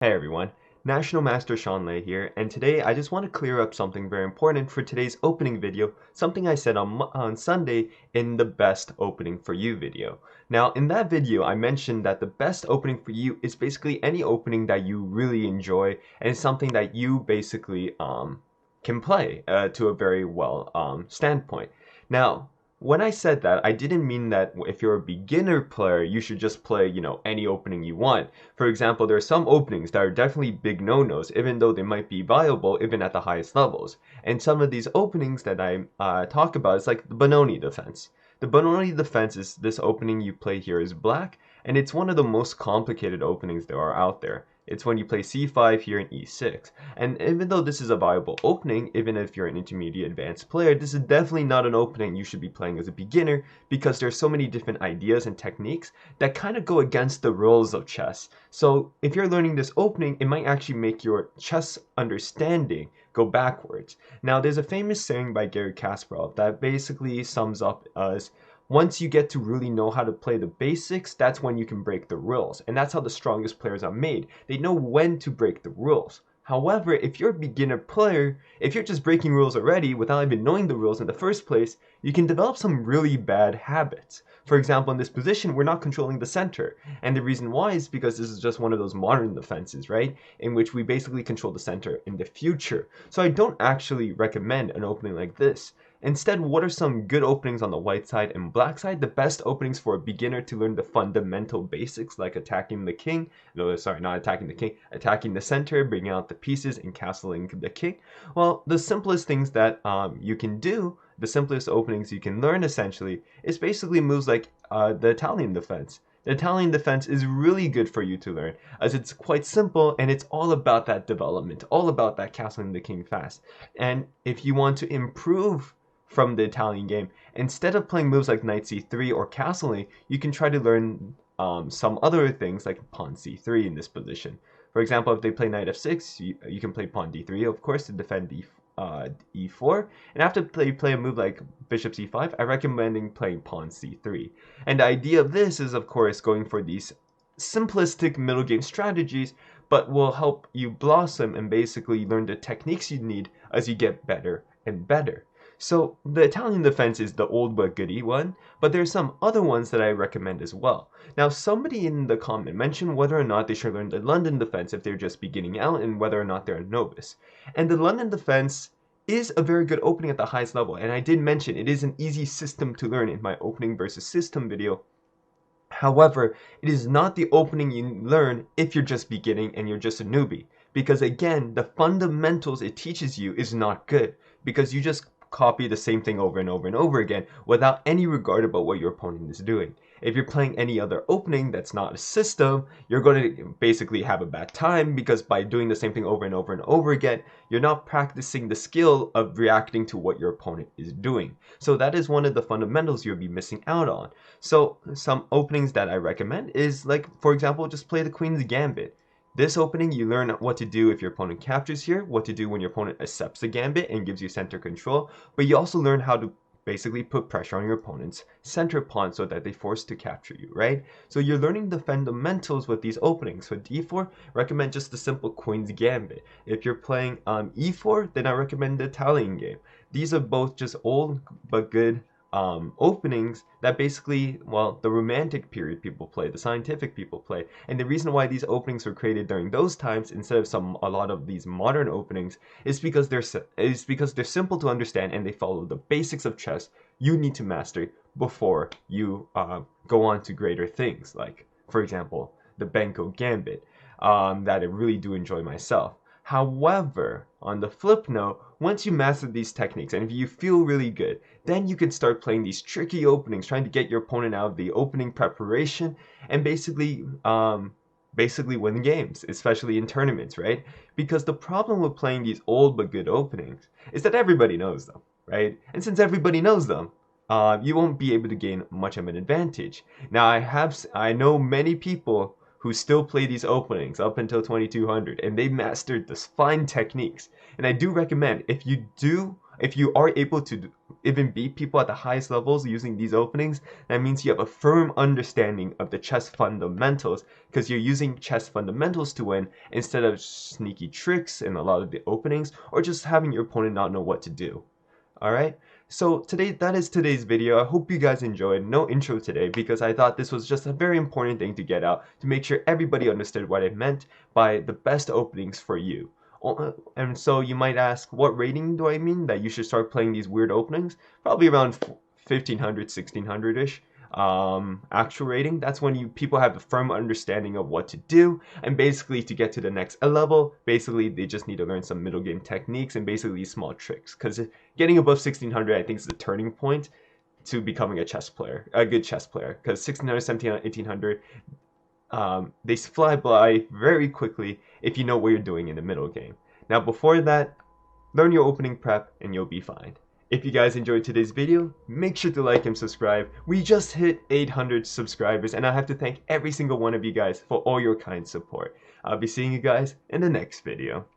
Hey everyone, National Master Sean Lei here, and today I just want to clear up something very important for today's opening video, something I said on Sunday in the best opening for you video. Now, in that video, I mentioned that the best opening for you is basically any opening that you really enjoy and something that you basically can play to a very well standpoint. Now, when I said that, I didn't mean that if you're a beginner player, you should just play, any opening you want. For example, there are some openings that are definitely big no-nos, even though they might be viable even at the highest levels. And some of these openings that I talk about is like the Bononi Defense. The Bononi Defense is this opening you play here is black, and it's one of the most complicated openings there are out there. It's when you play c5 here in e6. And even though this is a viable opening, even if you're an intermediate advanced player, this is definitely not an opening you should be playing as a beginner because there's so many different ideas and techniques that kind of go against the rules of chess. So if you're learning this opening, it might actually make your chess understanding go backwards. Now, there's a famous saying by Garry Kasparov that basically sums up as once you get to really know how to play the basics, that's when you can break the rules. And that's how the strongest players are made. They know when to break the rules. However, if you're a beginner player, if you're just breaking rules already without even knowing the rules in the first place, you can develop some really bad habits. For example, in this position, we're not controlling the center. And the reason why is because this is just one of those modern defenses, right? In which we basically control the center in the future. So I don't actually recommend an opening like this. Instead, what are some good openings on the white side and black side? The best openings for a beginner to learn the fundamental basics like attacking the king. No, sorry, not attacking the king. Attacking the center, bringing out the pieces, and castling the king. Well, the simplest things that you can do, the simplest openings you can learn essentially, is basically moves like the Italian defense. The Italian defense is really good for you to learn as it's quite simple and it's all about that development, all about that castling the king fast. And if you want to improve from the Italian game, instead of playing moves like knight c3 or castling, you can try to learn some other things like pawn c3 in this position. For example, if they play knight f6, you can play pawn d3, of course, to defend e4. And after they play a move like bishop c5, I recommend playing pawn c3. And the idea of this is, of course, going for these simplistic middle game strategies, but will help you blossom and basically learn the techniques you need as you get better and better. So the Italian defense is the old but goodie one, but there's some other ones that I recommend as well. Now, somebody in the comment mentioned whether or not they should learn the London defense if they're just beginning out and whether or not they're a novice. And the London defense is a very good opening at the highest level, and I did mention it is an easy system to learn in my opening versus system video. However, it is not the opening you learn if you're just beginning and you're just a newbie. Because again, the fundamentals it teaches you is not good, because you just copy the same thing over and over and over again without any regard about what your opponent is doing. If you're playing any other opening that's not a system, you're going to basically have a bad time because by doing the same thing over and over and over again, you're not practicing the skill of reacting to what your opponent is doing. So that is one of the fundamentals you'll be missing out on. So some openings that I recommend is like, for example, just play the Queen's Gambit. This opening, you learn what to do if your opponent captures here, what to do when your opponent accepts the gambit and gives you center control, but you also learn how to basically put pressure on your opponent's center pawn so that they force to capture you, right? So you're learning the fundamentals with these openings. So d4, recommend just the simple Queen's Gambit. If you're playing e4, then I recommend the Italian game. These are both just old but good openings that basically, well, the romantic period people play, the scientific people play. And the reason why these openings were created during those times instead of a lot of these modern openings is because they're simple to understand and they follow the basics of chess you need to master before you go on to greater things, like, for example, the Benko Gambit that I really do enjoy myself. However, on the flip note, once you master these techniques and if you feel really good, then you can start playing these tricky openings, trying to get your opponent out of the opening preparation and basically win games, especially in tournaments, right? Because the problem with playing these old but good openings is that everybody knows them, right? And since everybody knows them, you won't be able to gain much of an advantage. Now, I know many people who still play these openings up until 2200 and they mastered this fine techniques. And I do recommend if you are able to even beat people at the highest levels using these openings, that means you have a firm understanding of the chess fundamentals, because you're using chess fundamentals to win instead of sneaky tricks in a lot of the openings, or just having your opponent not know what to do. Alright, so that is today's video. I hope you guys enjoyed. No intro today because I thought this was just a very important thing to get out to make sure everybody understood what I meant by the best openings for you. And so you might ask, what rating do I mean that you should start playing these weird openings? Probably around 1500, 1600-ish. Actual rating, that's when people have a firm understanding of what to do, and basically to get to the next level, basically they just need to learn some middle game techniques and basically small tricks, because getting above 1600 I think is the turning point to becoming a good chess player, because 1600, 1700, 1800, they fly by very quickly if you know what you're doing in the middle game. Now before that, learn your opening prep and you'll be fine. If you guys enjoyed today's video, make sure to like and subscribe. We just hit 800 subscribers and I have to thank every single one of you guys for all your kind support. I'll be seeing you guys in the next video.